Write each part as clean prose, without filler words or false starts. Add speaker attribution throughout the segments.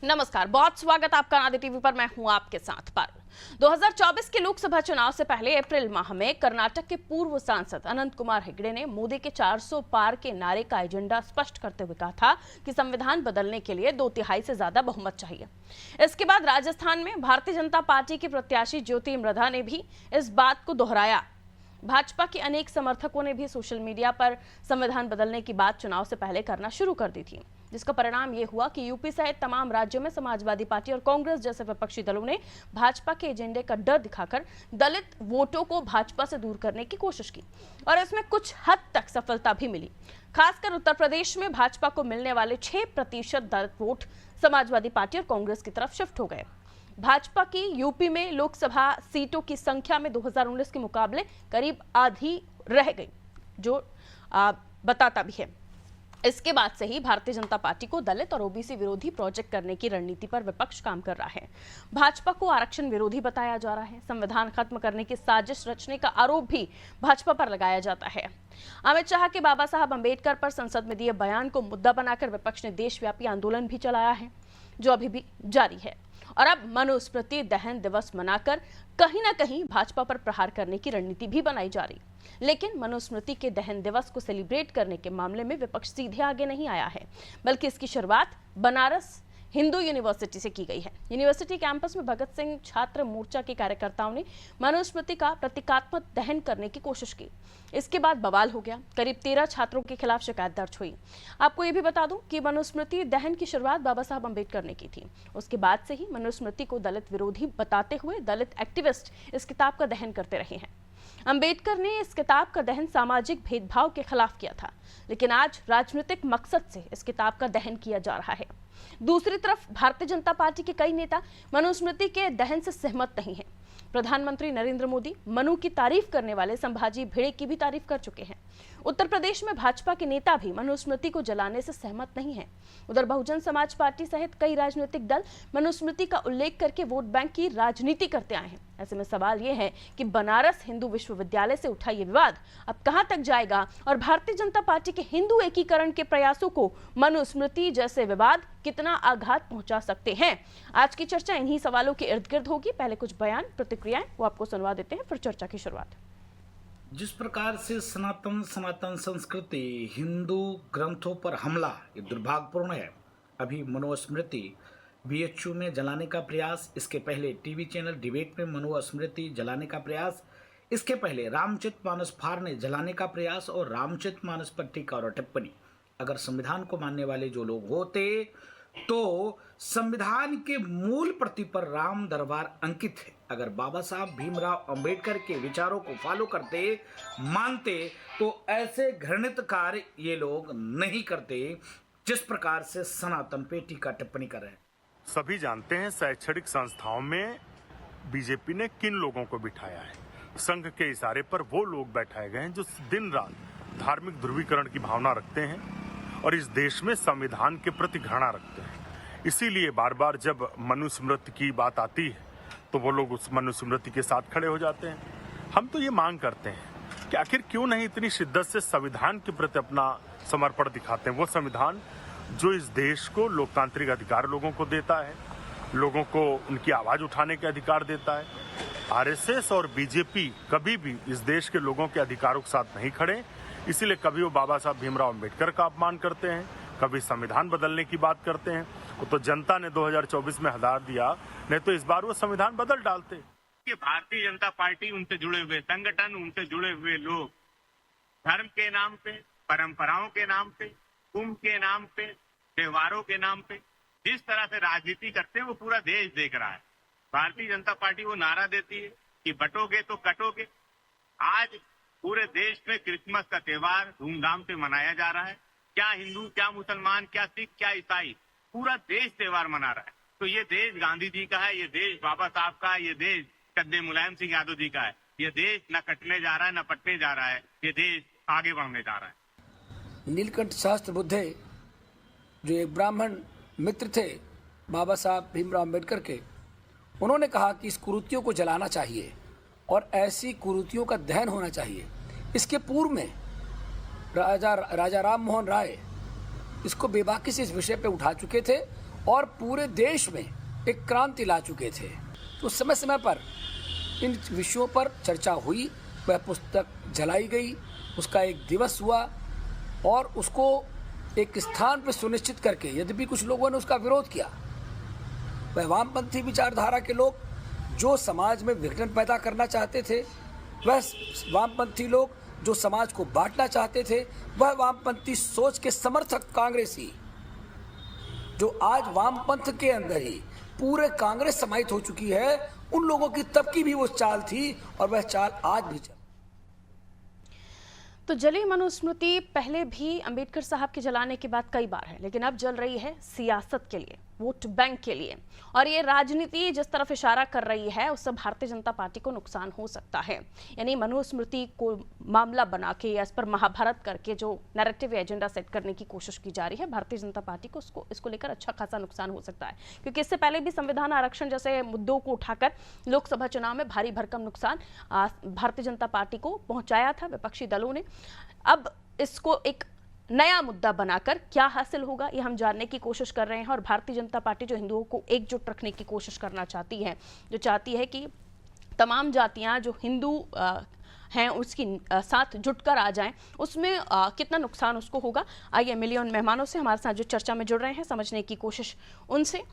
Speaker 1: नमस्कार, बहुत स्वागत आपका नादे टीवी पर। मैं हूं आपके साथ पारुल। 2024 के लोकसभा चुनाव से पहले अप्रैल माह में कर्नाटक के पूर्व सांसद अनंत कुमार हेगड़े ने मोदी के 400 पार के नारे का एजेंडा स्पष्ट करते हुए कहा था कि संविधान बदलने के लिए 2/3 से ज्यादा बहुमत चाहिए। इसके बाद राजस्थान में भारतीय जनता पार्टी की प्रत्याशी ज्योति मृधा ने भी इस बात को दोहराया। भाजपा के अनेक समर्थकों ने भी सोशल मीडिया पर संविधान बदलने की बात चुनाव से पहले करना शुरू कर दी थी, जिसका परिणाम ये हुआ कि यूपी सहित तमाम राज्यों में समाजवादी पार्टी और कांग्रेस जैसे विपक्षी दलों ने भाजपा के एजेंडे का डर दिखाकर दलित वोटों को भाजपा से दूर करने की कोशिश की और इसमें कुछ हद तक सफलता भी मिली। खासकर उत्तर प्रदेश में भाजपा को मिलने वाले 6% दलित वोट समाजवादी पार्टी और कांग्रेस की तरफ शिफ्ट हो गए। भाजपा की यूपी में लोकसभा सीटों की संख्या में 2019 के मुकाबले करीब आधी रह गई, जो बताता भी है। इसके बाद से ही भारतीय जनता पार्टी को दलित और ओबीसी विरोधी प्रोजेक्ट करने की रणनीति पर विपक्ष काम कर रहा है। भाजपा को आरक्षण विरोधी बताया जा रहा है। संविधान खत्म करने की साजिश रचने का आरोप भी भाजपा पर लगाया जाता है। अमित शाह के बाबा साहब अंबेडकर पर संसद में दिए बयान को मुद्दा बनाकर विपक्ष ने देशव्यापी आंदोलन भी चलाया है, जो अभी भी जारी है। और अब मनुस्मृति दहन दिवस मनाकर कहीं ना कहीं भाजपा पर प्रहार करने की रणनीति भी बनाई जा रही। लेकिन मनुस्मृति के दहन दिवस को सेलिब्रेट करने के मामले में विपक्ष सीधे आगे नहीं आया है, बल्कि इसकी शुरुआत बनारस हिंदू यूनिवर्सिटी से की गई है। यूनिवर्सिटी कैंपस में भगत सिंह छात्र मोर्चा के कार्यकर्ताओं ने मनुस्मृति का प्रतीकात्मक दहन करने की कोशिश की। इसके बाद बवाल हो गया। करीब 13 छात्रों के खिलाफ शिकायत दर्ज हुई। आपको ये भी बता दूं कि मनुस्मृति दहन की शुरुआत बाबा साहब अंबेडकर ने की थी। उसके बाद से ही मनुस्मृति को दलित विरोधी बताते हुए दलित एक्टिविस्ट इस किताब का दहन करते रहे हैं। अंबेडकर ने इस किताब का दहन सामाजिक भेदभाव के खिलाफ किया था, लेकिन आज राजनीतिक मकसद से इस किताब का दहन किया जा रहा है। दूसरी तरफ भारतीय जनता पार्टी के कई नेता मनुस्मृति के दहन से सहमत नहीं हैं। प्रधानमंत्री नरेंद्र मोदी मनु की तारीफ करने वाले संभाजी भिड़े की भी तारीफ कर चुके हैं। उत्तर प्रदेश में भाजपा के नेता भी मनुस्मृति को जलाने से सहमत नहीं हैं। उधर बहुजन समाज पार्टी सहित कई राजनीतिक दल मनुस्मृति का उल्लेख करके वोट बैंक की राजनीति करते आए हैं। ऐसे में सवाल यह है कि बनारस हिंदू विश्वविद्यालय से उठा ये विवाद अब कहां तक जाएगा और भारतीय जनता पार्टी के हिंदू एकीकरण के प्रयासों को मनुस्मृति जैसे विवाद कितना आघात पहुंचा सकते हैं। आज की चर्चा इन्हीं सवालों के इर्द गिर्द होगी। पहले कुछ बयान प्रतिक्रियाएं वो आपको सुनवा देते हैं, फिर चर्चा की शुरुआत।
Speaker 2: जिस प्रकार से सनातन संस्कृति हिंदू ग्रंथों पर हमला ये दुर्भाग्यपूर्ण है। अभी मनुस्मृति बीएचयू में जलाने का प्रयास, इसके पहले टीवी चैनल डिबेट में मनुस्मृति जलाने का प्रयास, इसके पहले रामचरितमानस फाड़ने जलाने का प्रयास और रामचरितमानस पर टीका और टिप्पणी। अगर संविधान को मानने वाले जो लोग होते तो संविधान के मूल प्रति पर राम दरबार अंकित है। अगर बाबा साहब भीमराव अंबेडकर के विचारों को फॉलो करते मानते तो ऐसे घृणित कार्य ये लोग नहीं करते जिस प्रकार से सनातन पे टीका टिप्पणी कर रहे हैं।
Speaker 3: सभी जानते हैं शैक्षणिक संस्थाओं में बीजेपी ने किन लोगों को बिठाया है। संघ के इशारे पर वो लोग बैठाए गए हैं जो दिन रात धार्मिक ध्रुवीकरण की भावना रखते हैं और इस देश में संविधान के प्रति घृणा रखते हैं। इसीलिए बार बार जब मनुस्मृति की बात आती है तो वो लोग उस मनुस्मृति के साथ खड़े हो जाते हैं। हम तो ये मांग करते हैं कि आखिर क्यों नहीं इतनी शिद्दत से संविधान के प्रति अपना समर्पण दिखाते हैं। वो संविधान जो इस देश को लोकतांत्रिक अधिकार लोगों को देता है, लोगों को उनकी आवाज उठाने के अधिकार देता है। आरएसएस और बीजेपी कभी भी इस देश के लोगों के अधिकारों के साथ नहीं खड़े। इसीलिए कभी वो बाबा साहब भीमराव अंबेडकर का अपमान करते हैं, कभी संविधान बदलने की बात करते हैं। वो तो जनता ने 2024 में हटा दिया, नहीं तो इस बार वो संविधान बदल डालते।
Speaker 4: भारतीय जनता पार्टी, उनसे जुड़े हुए संगठन, उनसे जुड़े हुए लोग धर्म के नाम पे, परंपराओं के नाम पे, कुंभ के नाम पे, त्योहारों के नाम पे जिस तरह से राजनीति करते हैं वो पूरा देश देख रहा है। भारतीय जनता पार्टी वो नारा देती है कि बटोगे तो कटोगे। आज पूरे देश में क्रिसमस का त्योहार धूमधाम से मनाया जा रहा है। क्या हिंदू, क्या मुसलमान, क्या सिख, क्या ईसाई, पूरा देश त्योहार मना रहा है। तो ये देश गांधी जी का है, ये देश बाबा साहब का है, ये देश कद्दे मुलायम सिंह यादव जी का है। ये देश न कटने जा रहा है, न पटने जा रहा है। ये देश आगे बढ़ने जा रहा है।
Speaker 5: नीलकंठ शास्त्र बुद्धे जो एक ब्राह्मण मित्र थे बाबा साहब भीमराव अंबेडकर के, उन्होंने कहा कि इस कुरीतियों को जलाना चाहिए और ऐसी कुरीतियों का दहन होना चाहिए। इसके पूर्व में राजा राम मोहन राय इसको बेबाकी से इस विषय पे उठा चुके थे और पूरे देश में एक क्रांति ला चुके थे। तो समय समय पर इन विषयों पर चर्चा हुई, वह पुस्तक जलाई गई, उसका एक दिवस हुआ और उसको एक स्थान पर सुनिश्चित करके, यद्यपि कुछ लोगों ने उसका विरोध किया, वह वामपंथी विचारधारा के लोग जो समाज में विघटन पैदा करना चाहते थे, वह वामपंथी लोग जो समाज को बांटना चाहते थे, वह वामपंथी सोच के समर्थक कांग्रेसी जो आज वामपंथ के अंदर ही पूरे कांग्रेस समाहित हो चुकी है, उन लोगों की तब की भी वो चाल थी और वह चाल आज भी चल।
Speaker 1: तो जली मनुस्मृति पहले भी अंबेडकर साहब के जलाने की बात कई बार है, लेकिन अब जल रही है सियासत के लिए, वोट बैंक के लिए, और ये राजनीति जिस तरफ इशारा कर रही है उससे भारतीय जनता पार्टी को नुकसान हो सकता है। यानी मनुस्मृति को मामला बना के या इस पर महाभारत करके जो नैरेटिव एजेंडा सेट करने की कोशिश की जा रही है, भारतीय जनता पार्टी को इसको लेकर अच्छा खासा नुकसान हो सकता है, क्योंकि इससे पहले भी संविधान आरक्षण जैसे मुद्दों को उठाकर लोकसभा चुनाव में भारी भरकम नुकसान भारतीय जनता पार्टी को पहुंचाया था विपक्षी दलों ने। अब इसको एक नया मुद्दा बनाकर क्या हासिल होगा ये हम जानने की कोशिश कर रहे हैं। और भारतीय जनता पार्टी जो हिंदुओं को एकजुट रखने की कोशिश करना चाहती है, जो चाहती है कि तमाम जातियां जो हिंदू हैं उसकी साथ जुटकर आ जाएं, उसमें कितना नुकसान उसको होगा। आइए मिलिए उन मेहमानों से हमारे साथ जो चर्चा में जुड़ रहे हैं, समझने की कोशिश उनसे,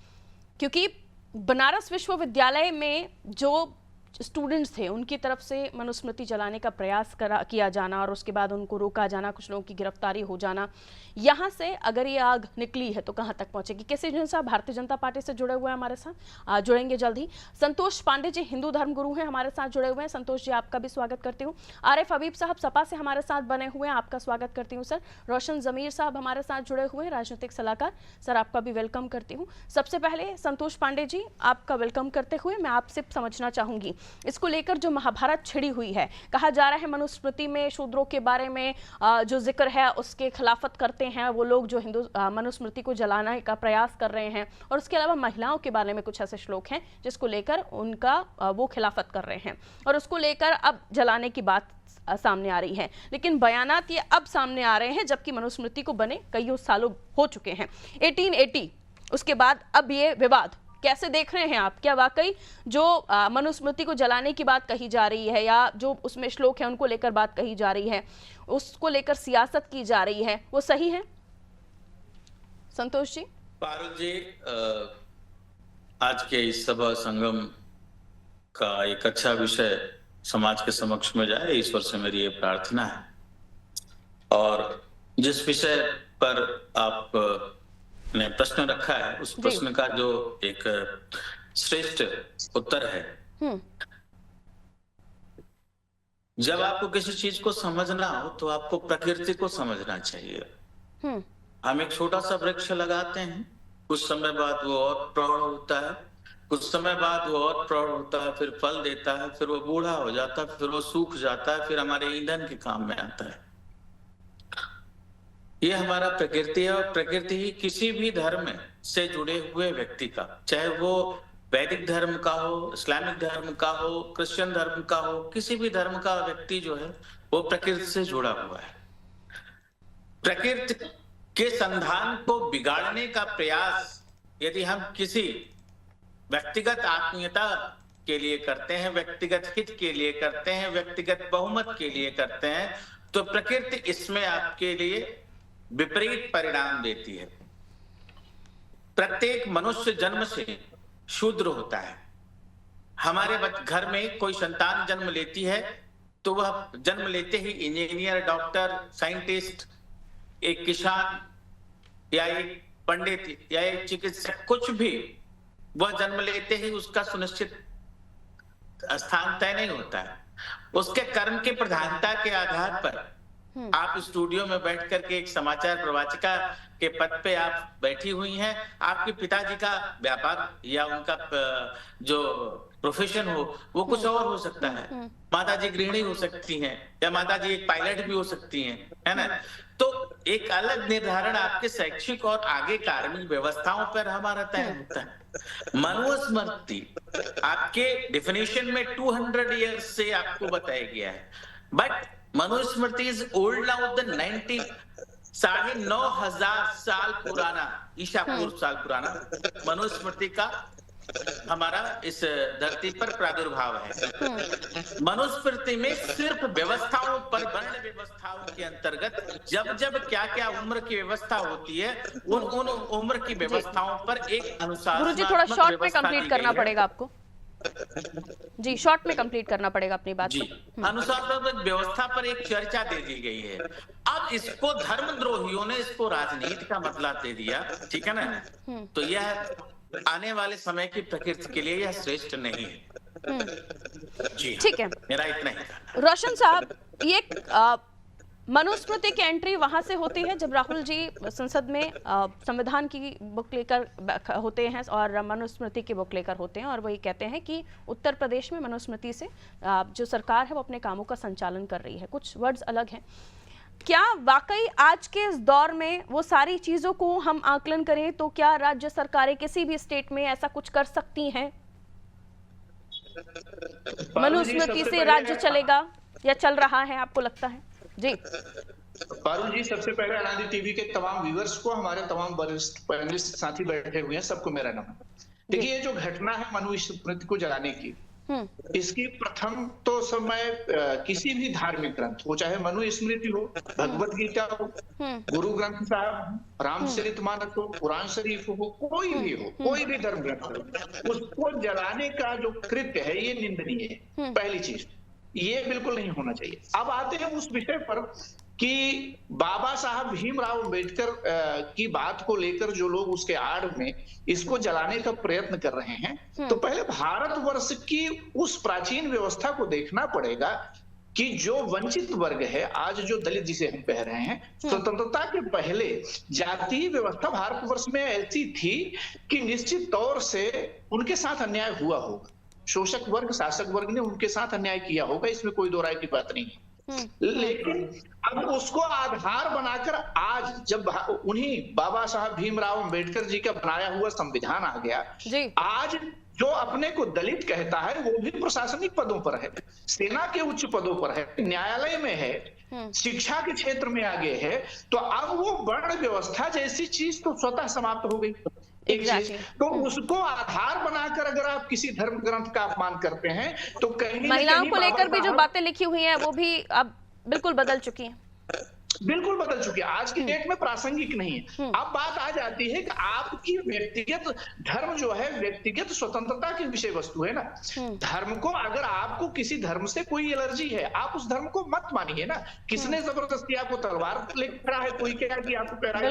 Speaker 1: क्योंकि बनारस विश्वविद्यालय में जो स्टूडेंट्स थे उनकी तरफ से मनुस्मृति जलाने का प्रयास किया जाना और उसके बाद उनको रोका जाना, कुछ लोगों की गिरफ्तारी हो जाना, यहाँ से अगर ये आग निकली है तो कहाँ तक पहुँचेगी। कैसे जन साहब भारतीय जनता पार्टी से जुड़े हुए हैं हमारे साथ, जुड़ेंगे जल्द ही। संतोष पांडे जी हिंदू धर्म गुरु हैं, हमारे साथ जुड़े हुए हैं। संतोष जी आपका भी स्वागत करती हूँ। आरिफ हबीब साहब सपा से हमारे साथ बने हुए हैं, आपका स्वागत करती हूँ सर। रोशन जमीर साहब हमारे साथ जुड़े हुए हैं, राजनीतिक सलाहकार, सर आपका भी वेलकम करती हूँ। सबसे पहले संतोष पांडे जी आपका वेलकम करते हुए मैं आपसे समझना चाहूंगी, इसको लेकर जो महाभारत छिड़ी हुई है, कहा जा रहा है मनुस्मृति में शूद्रों के बारे में जो जिक्र है उसके खिलाफत करते हैं वो लोग जो हिंदू मनुस्मृति को जलाने का प्रयास कर रहे हैं, और उसके अलावा महिलाओं के बारे में कुछ ऐसे श्लोक हैं जिसको लेकर उनका वो खिलाफत कर रहे हैं और उसको लेकर अब जलाने की बात सामने आ रही है। लेकिन बयानात ये अब सामने आ रहे हैं जबकि मनुस्मृति को बने कई सालों हो चुके हैं, 1880 उसके बाद अब ये विवाद कैसे देख रहे हैं आप? क्या वाकई जो मनुस्मृति को जलाने की बात कही जा रही है या जो उसमें श्लोक है उनको लेकर बात कही जा रही है, उसको लेकर सियासत की जा रही है, वो सही है? संतोष जी।
Speaker 6: पारुल जी, आज के इस सभा संगम का एक अच्छा विषय समाज के समक्ष में जाए, ईश्वर से मेरी ये प्रार्थना है। और जिस विषय पर आप ने प्रश्न रखा है उस प्रश्न का जो एक श्रेष्ठ उत्तर है, जब आपको किसी चीज को समझना हो तो आपको प्रकृति को समझना चाहिए। हम एक छोटा सा वृक्ष लगाते हैं, कुछ समय बाद वो और प्रौढ़ होता है, कुछ समय बाद वो और प्रौढ़ होता है, फिर फल देता है, फिर वो बूढ़ा हो जाता है, फिर वो सूख जाता है, फिर हमारे ईंधन के काम में आता है। ये हमारा प्रकृति है और प्रकृति ही किसी भी धर्म से जुड़े हुए व्यक्ति का, चाहे वो वैदिक धर्म का हो, इस्लामिक धर्म का हो, क्रिश्चियन धर्म का हो, किसी भी धर्म का व्यक्ति जो है वो प्रकृति से जुड़ा हुआ है। प्रकृति के संधान को बिगाड़ने का प्रयास यदि हम किसी व्यक्तिगत आत्मीयता के लिए करते हैं, व्यक्तिगत हित के लिए करते हैं, व्यक्तिगत बहुमत के लिए करते हैं, तो प्रकृति इसमें आपके लिए विपरीत परिणाम देती है। प्रत्येक मनुष्य जन्म से शूद्र होता है। हमारे घर में कोई संतान जन्म लेती है तो वह जन्म लेते ही इंजीनियर, डॉक्टर, साइंटिस्ट, एक किसान या एक पंडित या एक चिकित्सक, कुछ भी वह जन्म लेते ही उसका सुनिश्चित स्थान तय नहीं होता है। उसके कर्म की प्रधानता के आधार पर आप स्टूडियो में बैठ करके एक समाचार प्रवाचिका के पद पे आप बैठी हुई हैं, आपके पिताजी का व्यापार या उनका जो प्रोफेशन हो वो कुछ और हो सकता है। माताजी गृहिणी हो सकती हैं या माताजी एक पायलट भी हो सकती हैं, है ना। तो एक अलग निर्धारण आपके शैक्षिक और आगे कार्मिक व्यवस्थाओं पर हमारा तय होता है। मनुस्मृति आपके डिफिनेशन में 200 ईयर्स से आपको बताया गया है, but Manusmriti is old now then 9,500 साल पुराना, ईसा पूर्व साल पुराना मनुस्मृति का हमारा इस धरती पर प्रादुर्भाव है। मनुस्मृति में सिर्फ व्यवस्थाओं पर, वर्ण व्यवस्थाओं के अंतर्गत जब जब क्या क्या उम्र की व्यवस्था होती है, उन उम्र की व्यवस्थाओं पर एक अनुसार
Speaker 1: गुरुजी थोड़ा शॉर्ट में कंप्लीट करना पड़ेगा आपको। जी शॉर्ट में कंप्लीट करना पड़ेगा अपनी बात
Speaker 6: जी। अनुशासनात्मक व्यवस्था पर एक चर्चा दे दी गई है। अब इसको धर्मद्रोहियों ने इसको राजनीति का मतलब दे दिया, ठीक है ना। तो यह आने वाले समय की प्रकृति के लिए यह श्रेष्ठ नहीं है। जी
Speaker 1: ठीक है,
Speaker 6: मेरा इतना ही कहना।
Speaker 1: रोशन साहब, ये मनुस्मृति की एंट्री वहां से होती है जब राहुल जी संसद में संविधान की बुक लेकर होते हैं और मनुस्मृति की बुक लेकर होते हैं, और वही कहते हैं कि उत्तर प्रदेश में मनुस्मृति से जो सरकार है वो अपने कामों का संचालन कर रही है। कुछ वर्ड्स अलग हैं। क्या वाकई आज के इस दौर में वो सारी चीजों को हम आकलन करें तो क्या राज्य सरकारें किसी भी स्टेट में ऐसा कुछ कर सकती हैं? मनुस्मृति से राज्य चलेगा या चल रहा है, आपको लगता है? जी
Speaker 7: पारुल जी, सबसे पहले अनादि टीवी के तमाम व्यूअर्स को, हमारे तमाम वरिष्ठ पैनलिस्ट साथी बैठे हुए हैं, सबको मेरा नमन। देखिए, ये जो घटना है मनुस्मृति को जलाने की, इसकी प्रथम तो समय किसी भी धार्मिक ग्रंथ हो, चाहे मनुस्मृति हो, भगवत गीता हो, गुरु ग्रंथ साहब, रामचरित मानस हो, कुरान शरीफ हो, कोई भी हो, कोई भी धर्म ग्रंथ हो, उसको जलाने का जो कृत्य है ये निंदनीय है। पहली चीज ये बिल्कुल नहीं होना चाहिए। अब आते हैं उस विषय पर कि बाबा साहब भीमराव अंबेडकर की बात को लेकर जो लोग उसके आड़ में इसको जलाने का प्रयत्न कर रहे हैं, तो पहले भारतवर्ष की उस प्राचीन व्यवस्था को देखना पड़ेगा कि जो वंचित वर्ग है, आज जो दलित जिसे हम कह रहे हैं, स्वतंत्रता के पहले जातीय व्यवस्था भारतवर्ष में ऐसी थी कि निश्चित तौर से उनके साथ अन्याय हुआ होगा। शोषक वर्ग, शासक वर्ग ने उनके साथ अन्याय किया होगा, इसमें कोई दो राय की बात नहीं है। लेकिन अब उसको आधार बनाकर आज जब उन्हीं बाबा साहब भीमराव अंबेडकर जी का बनाया हुआ संविधान आ गया, आज जो अपने को दलित कहता है वो भी प्रशासनिक पदों पर है, सेना के उच्च पदों पर है, न्यायालय में है, शिक्षा के क्षेत्र में आगे है, तो अब वो वर्ण व्यवस्था जैसी चीज तो स्वतः समाप्त हो गई। एक चीज तो उसको आधार बनाकर अगर आप किसी धर्म ग्रंथ का अपमान करते हैं तो कहीं
Speaker 1: महिलाओं को लेकर भी जो बातें लिखी हुई हैं वो भी अब बिल्कुल बदल चुकी हैं।
Speaker 7: बिल्कुल बदल चुकी है, आज की डेट में प्रासंगिक नहीं है। अब बात आ जाती है कि आपकी व्यक्तिगत धर्म जो है व्यक्तिगत स्वतंत्रता की विषय वस्तु है ना। धर्म को, अगर आपको किसी धर्म से कोई एलर्जी है, आप उस धर्म को मत मानिए ना। किसने जबरदस्ती आपको तलवार लेकर खड़ा है? कोई कह कि आपको कह रहा है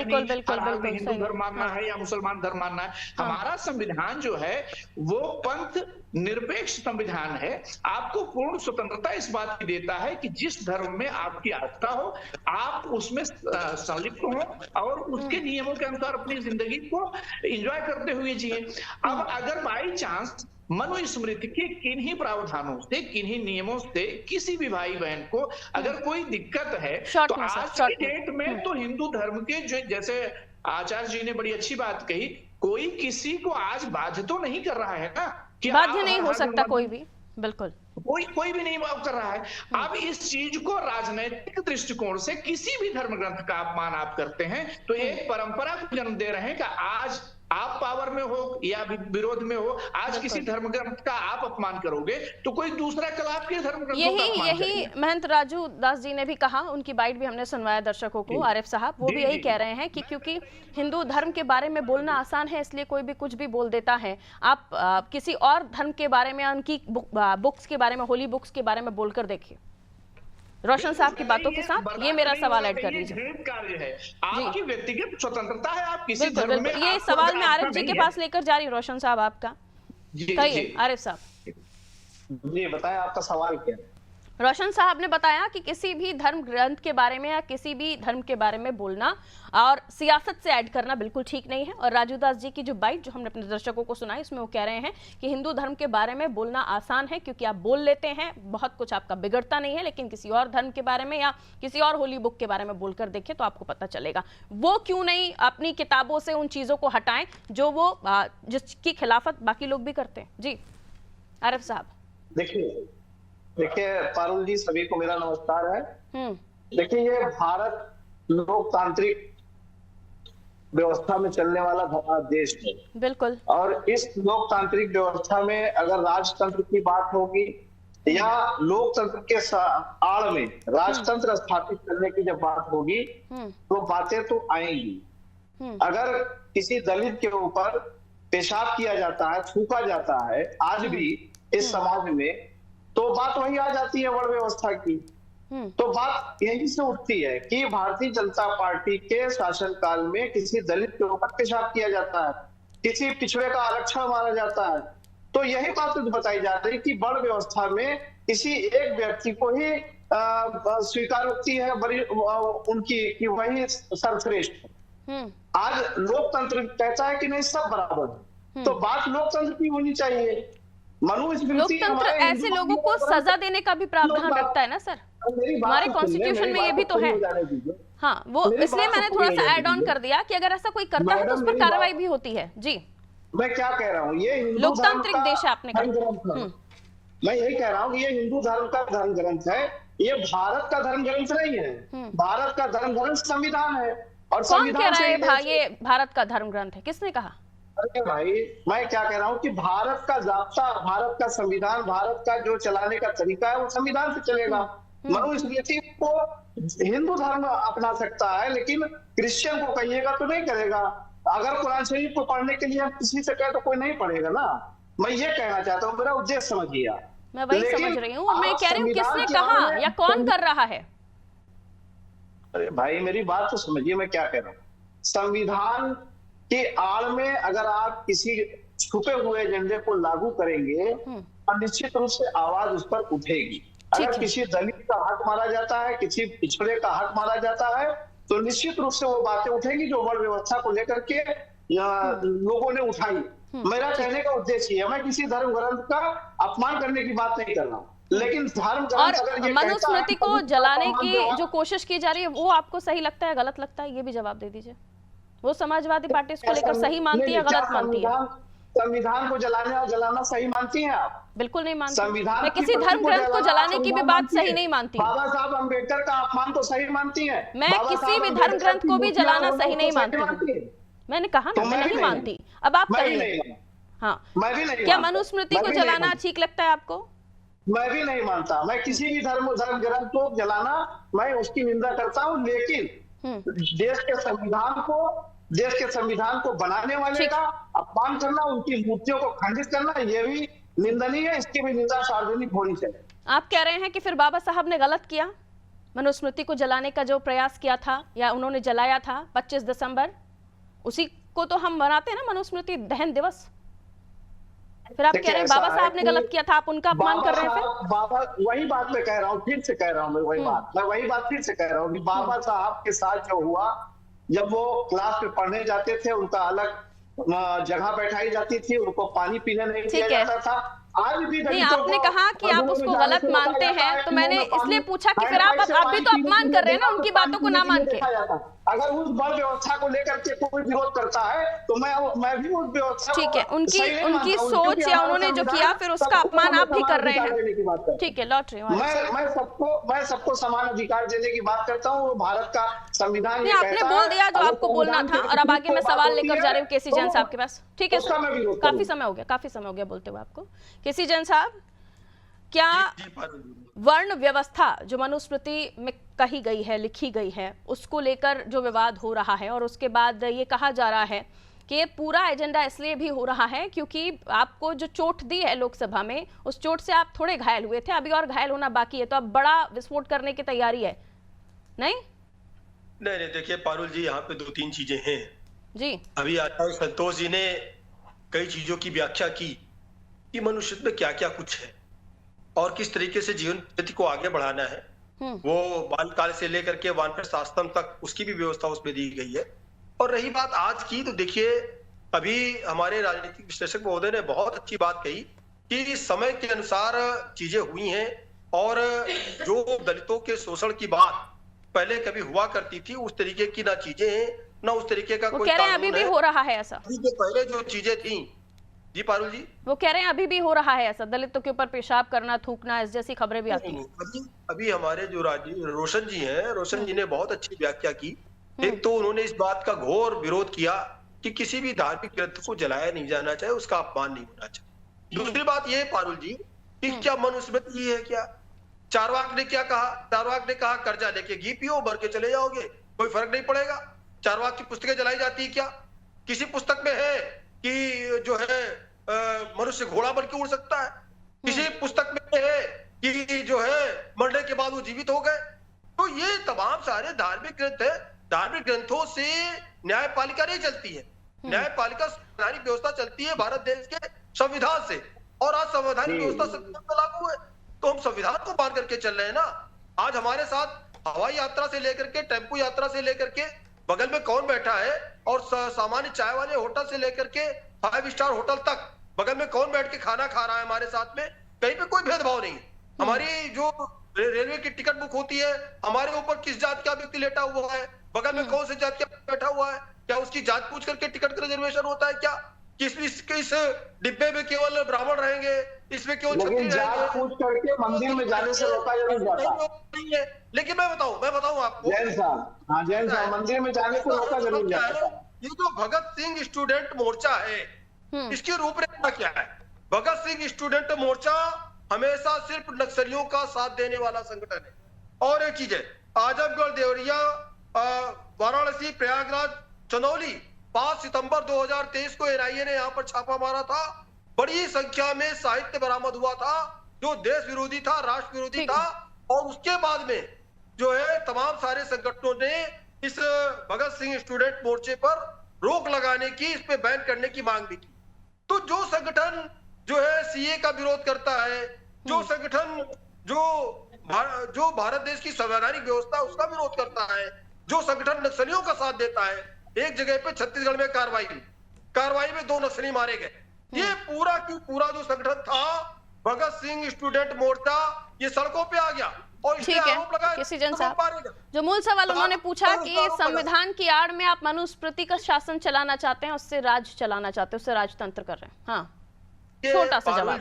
Speaker 7: हिंदू धर्म मानना है या मुसलमान धर्म मानना है। हमारा संविधान जो है वो पंथ निरपेक्ष संविधान है। आपको पूर्ण स्वतंत्रता इस बात की देता है कि जिस धर्म में आपकी आस्था हो आप उसमें संलिप्त हो और उसके नियमों के अनुसार अपनी जिंदगी को एंजॉय करते हुए जिए। अब अगर बाई चांस मनुस्मृति के किन्हीं प्रावधानों से, किन्हीं नियमों से किसी भी भाई बहन को अगर कोई दिक्कत है तो आज की डेट में तो हिंदू धर्म के जो, जैसे आचार्य जी ने बड़ी अच्छी बात कही, कोई किसी को आज बाध्य तो नहीं कर रहा है ना,
Speaker 1: बाध्य नहीं हो सकता कोई भी, बिल्कुल
Speaker 7: कोई भी नहीं कर रहा है। अब इस चीज को राजनीतिक दृष्टिकोण से किसी भी धर्म ग्रंथ का अपमान आप करते हैं तो एक परंपरा को जन्म दे रहे हैं कि आज आप पावर में हो या विरोध में हो, आज किसी धर्म ग्रंथ का आप अपमान करोगे तो कोई दूसरा कल आपके धर्म ग्रंथों का अपमान करेगा।
Speaker 1: यही महंत राजू दास जी ने भी कहा, उनकी बाइट भी हमने सुनवाया दर्शकों को, आरिफ साहब वो भी यही कह रहे हैं कि क्योंकि हिंदू धर्म के बारे में बोलना आसान है इसलिए कोई भी कुछ भी बोल देता है। आप किसी और धर्म के बारे में, उनकी बुक्स के बारे में, होली बुक्स के बारे में बोलकर देखिए। रोशन साहब की बातों के साथ ये मेरा सवाल ऐड कर लीजिए।
Speaker 7: कार्य है, आपकी व्यक्तिगत स्वतंत्रता है, आप किसी धर्म में,
Speaker 1: ये सवाल मैं आरिफ जी के पास लेकर जा रही हूँ। रोशन साहब आपका कहिए। आरिफ साहब
Speaker 8: जी बताएं, आपका सवाल क्या है?
Speaker 1: रोशन साहब ने बताया कि किसी भी धर्म ग्रंथ के बारे में या किसी भी धर्म के बारे में बोलना और सियासत से ऐड करना बिल्कुल ठीक नहीं है। और राजू दास जी की जो बाइट जो हमने अपने दर्शकों को सुनाई उसमें वो कह रहे हैं कि हिंदू धर्म के बारे में बोलना आसान है क्योंकि आप बोल लेते हैं, बहुत कुछ आपका बिगड़ता नहीं है, लेकिन किसी और धर्म के बारे में या किसी और होली बुक के बारे में बोलकर देखें तो आपको पता चलेगा। वो क्यों नहीं अपनी किताबों से उन चीजों को हटाएं जो वो जिसकी खिलाफत बाकी लोग भी करते हैं। जी आरिफ साहब।
Speaker 8: देखिए पारुल जी, सभी को मेरा नमस्कार है। देखिए, ये भारत लोकतांत्रिक व्यवस्था में चलने वाला देश है।
Speaker 1: बिल्कुल।
Speaker 8: और इस लोकतांत्रिक व्यवस्था में अगर राजतंत्र की बात होगी या लोकतंत्र के आड़ में राजतंत्र स्थापित करने की जब बात होगी तो बातें तो आएंगी। अगर किसी दलित के ऊपर पेशाब किया जाता है, थूका जाता है आज भी इस समाज में, तो बात वही आ जाती है वर्ण व्यवस्था की। तो बात यही से उठती है कि भारतीय जनता पार्टी के शासनकाल में किसी दलित के ऊपर पेशाब किया जाता है, किसी पिछड़े का आरक्षण मारा जाता है, तो यही बात बताई जा रही कि वर्ण व्यवस्था में किसी एक व्यक्ति को ही स्वीकार होती है बड़ी उनकी कि वही सर्वश्रेष्ठ है। आज लोकतंत्र कहता है कि नहीं सब बराबर है, तो बात लोकतंत्र की होनी चाहिए।
Speaker 1: लोकतंत्र ऐसे लोगों को सजा देने का भी प्रावधान रखता है ना सर, हमारे कॉन्स्टिट्यूशन में ये भी तो है। हाँ, वो इसलिए मैंने थोड़ा सा ऐड ऑन कर दिया कि अगर ऐसा कोई करता है तो उस पर कार्रवाई भी होती है। जी,
Speaker 8: मैं क्या कह रहा हूँ, ये
Speaker 1: लोकतांत्रिक देश है आपने कहा।
Speaker 8: मैं यही कह रहा हूँ ये हिंदू धर्म का धर्म ग्रंथ है, ये भारत का धर्म ग्रंथ नहीं है। भारत का धर्म ग्रंथ संविधान है। और
Speaker 1: कौन कह रहा है भाई ये भारत का धर्म ग्रंथ है, किसने कहा?
Speaker 8: अरे भाई, मैं क्या कह रहा हूँ कि भारत का जाब्ता, भारत का संविधान, भारत का जो चलाने का तरीका है वो संविधान से चलेगा। मनुस्मृति को हिंदू धर्म अपना सकता है लेकिन क्रिश्चियन को कहिएगा तो नहीं करेगा। अगर कुरान शरीफ को पढ़ने के लिए हम किसी से कहे तो कोई नहीं पढ़ेगा ना। मैं ये कहना चाहता हूँ, मेरा उद्देश्य समझिए।
Speaker 1: मैं वही समझ रही हूँ, मैं कह रही हूँ किसने कहा या कौन कर रहा है।
Speaker 8: अरे भाई, मेरी बात तो समझिए, मैं क्या कह रहा हूँ। संविधान के आड़ में अगर आप किसी छुपे हुए एजेंडे को लागू करेंगे तो निश्चित रूप से आवाज उस पर उठेगी। अगर किसी दलित का हक मारा जाता है, किसी पिछड़े का हक मारा जाता है, तो निश्चित रूप से वो बातें उठेंगी जो वर्ण व्यवस्था को लेकर के लोगों ने उठाई। मेरा कहने का उद्देश्य है, मैं किसी धर्म ग्रंथ का अपमान करने की बात नहीं कर रहा हूँ, लेकिन धर्म ग्रंथ अगर ये
Speaker 1: मनुस्मृति को जलाने की जो कोशिश की जा रही है वो आपको सही लगता है, गलत लगता है, ये भी जवाब दे दीजिए। वो समाजवादी पार्टी इसको लेकर सही मानती है, गलत मानती है?
Speaker 8: संविधान को जलाने और जलाना सही मानती हैं आप?
Speaker 1: बिल्कुल नहीं मानती। मैं किसी धर्म ग्रंथ को जलाने की भी बात सही नहीं मानती।
Speaker 8: बाबा साहब अम्बेडकर का अपमान तो सही मानती है?
Speaker 1: मैं किसी भी धर्म ग्रंथ को भी जलाना सही नहीं मानती। मैंने कहा ना, मैं नहीं मानती। अब आप कहिए। हाँ,
Speaker 8: मैं भी नहीं।
Speaker 1: क्या मनुस्मृति को जलाना ठीक लगता है आपको?
Speaker 8: मैं भी नहीं मानता। मैं किसी भी धर्म ग्रंथ को जलाना, मैं उसकी निंदा करता हूँ, लेकिन देश के संविधान को बनाने वाले का अपमान करना, उनकी मूर्तियों को खंडित करना, ये भी निंदनीय है। इसकी भी निंदा सार्वजनिक होनी चाहिए।
Speaker 1: आप कह रहे हैं कि फिर बाबा साहब ने गलत किया, मनुस्मृति को जलाने का जो प्रयास किया था या उन्होंने जलाया था 25 दिसंबर, उसी को तो हम मनाते हैं ना मनुस्मृति दहन दिवस। फिर आप कह रहे हैं बाबा साहब ने गलत किया था, आप उनका अपमान कर रहे हैं। फिर
Speaker 8: बाबा, वही बात मैं कह रहा हूँ, फिर से कह रहा हूँ, मैं वही बात फिर से कह रहा हूँ कि बाबा साहब के साथ जो हुआ, जब वो क्लास में पढ़ने जाते थे उनका अलग जगह बैठाई जाती थी, उनको पानी पीने नहीं दिया जाता था। आज भी
Speaker 1: नहीं, आपने कहा कि आप उसको गलत मानते हैं, तो मैंने इसलिए पूछा कि फिर आप भी तो अपमान कर रहे हैं ना उनकी बातों को ना मान के।
Speaker 8: अगर उस बल व्यवस्था को लेकर के कोई विरोध करता है तो मैं भी उस व्यवस्था,
Speaker 1: ठीक है, उनकी सोच या उन्होंने जो किया फिर उसका अपमान आप भी कर रहे हैं। ठीक है, लौट रही हूँ।
Speaker 8: मैं सबको समान अधिकार देने की बात करता हूँ। भारत का संविधान
Speaker 1: आपने बोल दिया जो आपको बोलना था, और अब आगे मैं सवाल लेकर जा रही हूँ केसी जैन साहब के पास। ठीक है सर, काफी समय हो गया बोलते हुए आपको। केसी जैन साहब, क्या वर्ण व्यवस्था जो मनुस्मृति में कही गई है, लिखी गई है, उसको लेकर जो विवाद हो रहा है और उसके बाद ये कहा जा रहा है कि ये पूरा एजेंडा इसलिए भी हो रहा है क्योंकि आपको जो चोट दी है लोकसभा में, उस चोट से आप थोड़े घायल हुए थे, अभी और घायल होना बाकी है, तो अब बड़ा विस्फोट करने की तैयारी है? नहीं,
Speaker 9: देखिए पारुल जी, यहाँ पे 2-3 चीजें हैं
Speaker 1: जी।
Speaker 9: अभी आचार्य संतोष जी ने कई चीजों की व्याख्या की कि मनुष्य में क्या क्या कुछ है और किस तरीके से जीवन पद्धति को आगे बढ़ाना है। वो बाल काल से लेकर के वानप्रस्थ आश्रम तक उसकी भी व्यवस्था उसमें दी गई है। और रही बात आज की, तो देखिए अभी हमारे राजनीतिक विश्लेषक महोदय ने बहुत अच्छी बात कही कि समय के अनुसार चीजें हुई हैं और जो दलितों के शोषण की बात पहले कभी हुआ करती थी उस तरीके की ना चीजें हैं ना उस तरीके का कोई
Speaker 1: कह रहे हैं अभी भी हो रहा है ऐसा।
Speaker 9: अभी जो पहले जो चीजें थी जी पारुल जी,
Speaker 1: वो कह रहे हैं अभी भी हो रहा है ऐसा, दलितों के ऊपर पेशाब करना, थूकना, इस जैसी खबरें भी आती हैं।
Speaker 9: अभी हमारे जो रोशन जी हैं, रोशन जी ने बहुत अच्छी व्याख्या की। एक तो उन्होंने इस बात का घोर विरोध किया कि किसी भी धार्मिक ग्रंथ को जलाया नहीं जाना चाहिए, उसका अपमान नहीं होना चाहिए। दूसरी बात ये पारुल जी कि क्या मनुस्मृति है क्या? चारवाक ने क्या कहा? चारवाक ने कहा कर्जा लेके घी पियो, भर के चले जाओगे, कोई फर्क नहीं पड़ेगा। चारवाक की पुस्तकें जलाई जाती है क्या? किसी पुस्तक में है कि जो है मनुष्य घोड़ा बन के उड़ सकता है? किसी पुस्तक में है कि जो है मरने के बाद वो जीवित हो गए? तो ये तमाम सारे धार्मिक ग्रंथ है। धार्मिक ग्रंथों से न्यायपालिका नहीं चलती है। न्यायपालिका संवैधानिक व्यवस्था चलती है भारत देश के संविधान से, और आज संवैधानिक व्यवस्था संविधान पर लागू है, तो हम संविधान को मान करके चल रहे हैं ना। आज हमारे साथ हवाई यात्रा से लेकर के टेम्पो यात्रा से लेकर के बगल में कौन बैठा है, और सामान्य चाय वाले होटल से लेकर के 5 स्टार होटल तक बगल में कौन बैठ के खाना खा रहा है हमारे साथ में, कहीं पे कोई भेदभाव नहीं है। हमारी जो रेलवे की टिकट बुक होती है, हमारे ऊपर किस जात का व्यक्ति लेटा हुआ है, बगल में कौन से जात का बैठा हुआ है, क्या उसकी जात पूछ करके टिकट का रिजर्वेशन होता है क्या? किस डिब्बे में केवल ब्राह्मण रहेंगे, इसमें केवल क्षत्रिय रहेंगे?
Speaker 8: पूछ करके मंदिर में जाने से रोका
Speaker 9: नहीं है। लेकिन मैं बताऊं आपको,
Speaker 8: जैन साहब मंदिर में जाने से रोका जरूर जाता है।
Speaker 9: ये जो भगत सिंह स्टूडेंट मोर्चा है, इसकी रूपरेखा क्या है? भगत सिंह स्टूडेंट मोर्चा हमेशा सिर्फ नक्सलियों का साथ देने वाला संगठन है। और एक चीज है, आजमगढ़, देवरिया, वाराणसी, प्रयागराज, चंदौली 5 सितंबर 2023 को एनआईए ने यहाँ पर छापा मारा था। बड़ी संख्या में साहित्य बरामद हुआ था जो देश विरोधी था, राष्ट्र विरोधी था, और उसके बाद में जो है तमाम सारे संगठनों ने इस भगत सिंह स्टूडेंट मोर्चे पर रोक लगाने की, इस पे बैन करने की मांग भी की। तो जो संगठन जो है सीए का विरोध करता है, जो संगठन जो भारत देश की संवैधानिक व्यवस्था उसका विरोध करता है, जो संगठन नक्सलियों का साथ देता है, एक जगह पे छत्तीसगढ़ में कार्रवाई में 2 नक्सली मारे गए। ये पूरा की पूरा जो संगठन था भगत सिंह स्टूडेंट मोर्चा, ये सड़कों पे आ गया और इसने आरोप लगाया।
Speaker 1: किसी जन साहब, जो मूल सवाल उन्होंने पूछा कि संविधान की आड़ में आप मनुस्मृति का शासन चलाना चाहते हैं, उससे राज चलाना चाहते हैं, उससे राजतंत्र कर रहे हैं। हाँ, छोटा सा जवाब।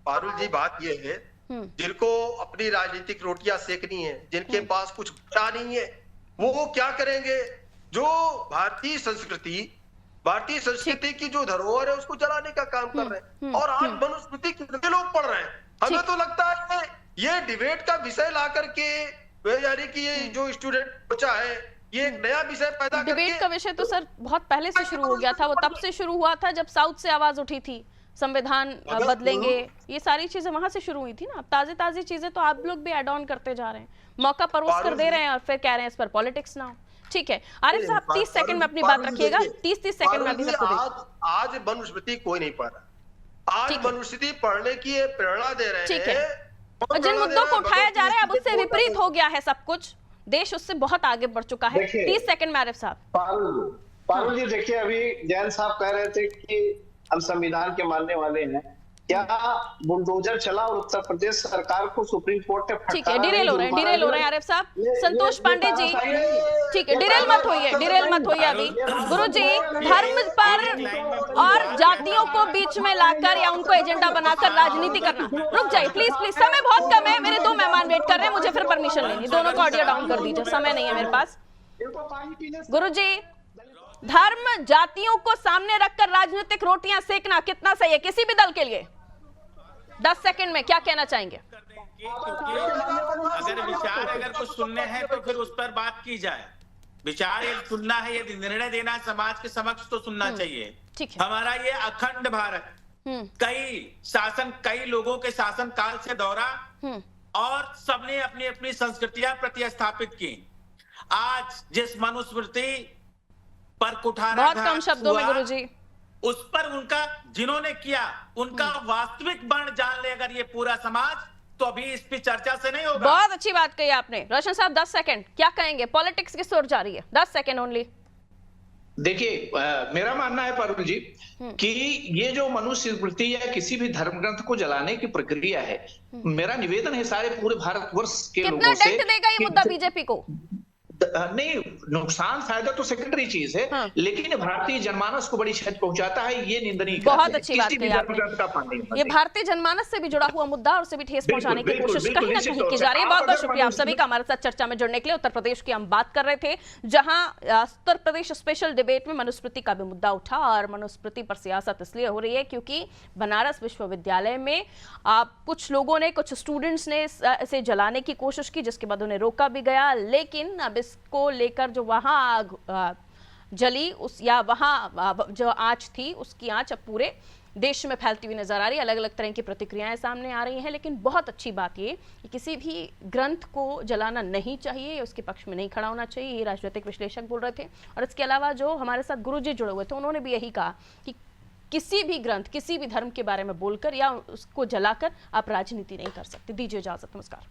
Speaker 9: पारुल जी, बात ये है, जिनको अपनी राजनीतिक रोटियां सेकनी है, जिनके पास कुछ बचा नहीं है, वो क्या करेंगे? जो भारतीय संस्कृति की जो धरोहर है उसको जलाने का काम कर रहे हैं। और आज मनुस्मृति कितने लोग पढ़ रहे हैं? हमें तो लगता है ये डिबेट का विषय ला करके, यानी कि ये जो स्टूडेंट मोर्चा है, ये एक नया विषय पैदा करके।
Speaker 1: डिबेट का विषय तो सर बहुत पहले से शुरू हो गया था। वो तब से शुरू हुआ था जब साउथ से आवाज उठी थी, संविधान बदलेंगे, ये सारी चीजें वहां से शुरू हुई थी ना। अब ताजी चीजें तो आप लोग भी एड ऑन करते जा रहे हैं, मौका परोस कर दे रहे हैं और फिर कह रहे हैं इस पर पॉलिटिक्स ना हो। ठीक है आरिफ साहब, 30 सेकंड में अपनी बात रखिएगा, 30 सेकंड में अभी
Speaker 9: आज मनुस्मृति कोई नहीं पढ़ रहा। आज मनुस्मृति पढ़ने की प्रेरणा दे रहे हैं।
Speaker 1: ठीक है, जिन मुद्दों को उठाया जा रहा है अब उससे विपरीत हो गया है सब कुछ, देश उससे बहुत आगे बढ़ चुका है। 30 सेकंड में आरिफ साहब।
Speaker 8: पारुल जी देखिए, अभी जैन साहब कह रहे थे कि हम संविधान के मानने वाले हैं, क्या बुलडोजर चला और उत्तर प्रदेश सरकार को सुप्रीम कोर्ट ने फटकारा?
Speaker 1: ठीक है, डिरेल हो रहे हैं आरिफ साहब। संतोष पांडे जी, ठीक है, डिरेल मत होइए अभी। गुरुजी, धर्म पर और जातियों को बीच में लाकर या उनको एजेंडा बनाकर राजनीति करना, रुक जाइए प्लीज, समय बहुत कम है, मेरे 2 मेहमान वेट कर रहे हैं, मुझे फिर परमिशन लेनी, दोनों को ऑडियो डाउन कर दीजिए, समय नहीं है मेरे पास। गुरुजी, धर्म जातियों को सामने रखकर राजनीतिक रोटियां सेकना कितना सही है किसी भी दल के लिए? 10 सेकंड में क्या कहना चाहेंगे?
Speaker 6: अगर कुछ सुनने हैं तो फिर उस पर बात की जाए। विचार ये सुनना है, यदि निर्णय देना है समाज के समक्ष तो सुनना चाहिए।
Speaker 1: ठीक है।
Speaker 6: हमारा ये अखंड भारत कई लोगों के शासन काल से दौरा और सबने अपनी अपनी संस्कृतियां प्रतिस्थापित की। आज जिस मनुस्मृति पर कुठारा
Speaker 1: बहुत कम शब्दों में गुरुजी,
Speaker 6: उस पर उनका जिन्होंने किया उनका वास्तविक वर्ण जान ले अगर ये पूरा समाज, तो अभी इस पे चर्चा से नहीं होगा।
Speaker 1: बहुत अच्छी बात कही आपने। रोशन साहब 10 सेकंड, क्या कहेंगे? पॉलिटिक्स की ओर जा रही है, 10 सेकंड ओनली।
Speaker 7: देखिए, मेरा मानना है पारुल जी कि ये जो मनुस्मृति या किसी भी धर्म ग्रंथ को जलाने की प्रक्रिया है, मेरा निवेदन है सारे पूरे भारतवर्ष के लोगों से,
Speaker 1: कितना डेंट देगा ये मुद्दा बीजेपी को?
Speaker 7: नहीं, नुकसान फायदा तो सेकेंडरी चीज है,
Speaker 1: हाँ।
Speaker 7: लेकिन भारतीय जनमानस को बड़ी क्षति पहुंचाता है, ये निंदनीय
Speaker 1: बहुत
Speaker 7: कार्य है।
Speaker 1: अच्छी बात
Speaker 7: किसी भी
Speaker 1: कही आपने।
Speaker 7: धर्म का पालन नहीं होना
Speaker 1: ये
Speaker 7: चाहिए।
Speaker 1: भारतीय जनमानस से भी जुड़ा हुआ मुद्दा और उसे भी ठेस पहुंचाने की
Speaker 7: बिल्कुल,
Speaker 1: कोशिश
Speaker 7: बिल्कुल,
Speaker 1: कहीं ना
Speaker 7: निश्चित
Speaker 1: कहीं
Speaker 7: तौर
Speaker 1: की
Speaker 7: से।
Speaker 1: जा रही है।
Speaker 7: आप
Speaker 1: बहुत बहुत
Speaker 7: अगर
Speaker 1: शुक्रिया आप सभी का हमारे साथ चर्चा में जुड़ने के लिए। उत्तर प्रदेश की हम बात कर रहे थे, जहां उत्तर प्रदेश स्पेशल डिबेट में मनुस्मृति का भी मुद्दा उठा, और मनुस्मृति पर सियासत इसलिए हो रही है क्योंकि बनारस विश्वविद्यालय में कुछ लोगों ने, कुछ स्टूडेंट्स ने इसे जलाने की कोशिश की, जिसके बाद उन्हें रोका भी गया। लेकिन अब इसको लेकर जो वहां आग जली उस या वहां जो आंच थी, उसकी आंच अब पूरे देश में फैलती हुई नजर आ रही है। अलग अलग तरह की प्रतिक्रियाएं सामने आ रही हैं, लेकिन बहुत अच्छी बात ये कि किसी भी ग्रंथ को जलाना नहीं चाहिए, उसके पक्ष में नहीं खड़ा होना चाहिए, ये राजनीतिक विश्लेषक बोल रहे थे। और इसके अलावा जो हमारे साथ गुरुजी जुड़े हुए थे, उन्होंने भी यही कहा कि किसी भी ग्रंथ, किसी भी धर्म के बारे में बोलकर या उसको जलाकर आप राजनीति नहीं कर सकते। दीजिए इजाजत, नमस्कार।